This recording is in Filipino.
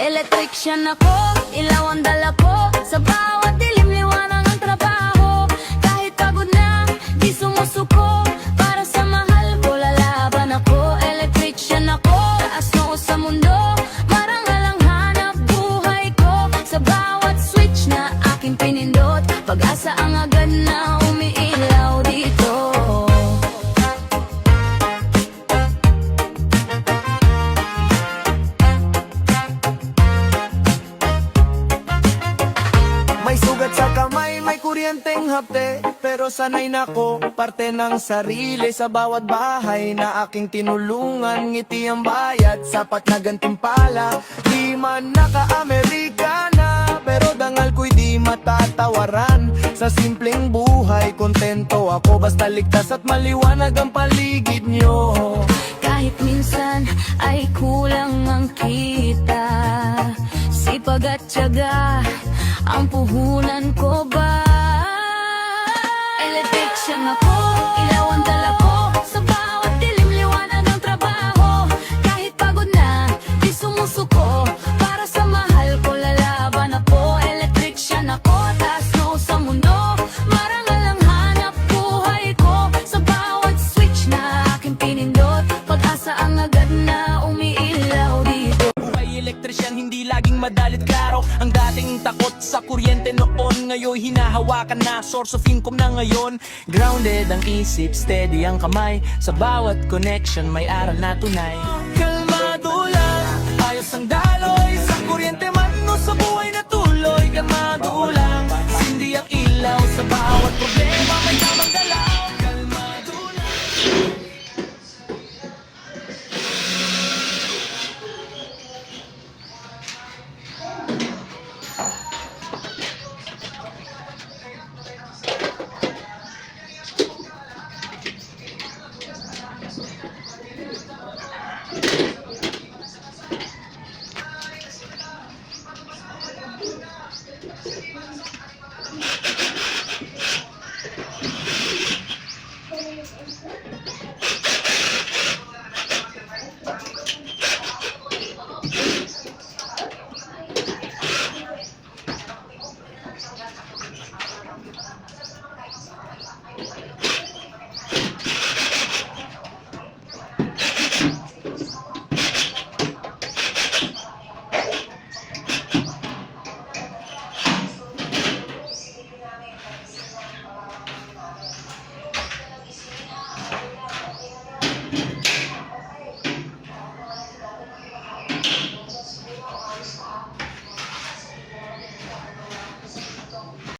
Electrician ako, ilaw ang dala ko. Sa bawat dilim, liwanag ang trabaho. Kahit pagod na, di sumusuko. Para sa mahal ko, lalaban ako. Electrician ako, taas noo sa mundo. Marangal ang hanap buhay ko. Sa bawat switch na aking pinindot, pag-asa ang agad na umiilaw dito. May sugat sa kamay, may kuryenteng hapte, pero sanay nako, parte ng sarili. Sa bawat bahay na aking tinulungan, ngiti ang bayad, sapat na gantimpala. Di man naka-Amerikana, pero dangal ko'y di matatawaran. Sa simpleng buhay, kontento ako, basta ligtas at maliwanag ang paligid nyo. Kahit minsan ay kulang ang kita, sipag at tiyaga ang puhunan ko ba? Electrician ako, ilaw ang dala ko. Sa bawat dilim, liwanag ang trabaho. Kahit pagod na, di sumusuko. Para sa mahal ko, lalaban ako. Electrician ako, taas noo sa mundo. Marangal ang hanap buhay ko. Sa bawat switch na aking pinindot, pag-asa ang agad na umiilaw dito. Buhay elektrisyan, hindi laging madalit klaro. Ang dating takot sa kuryente noon, ngayon hinahawakan na. Source of income na ngayon. Grounded ang isip, steady ang kamay. Sa bawat connection may aral na tunay. Kalmado lang, ayos ang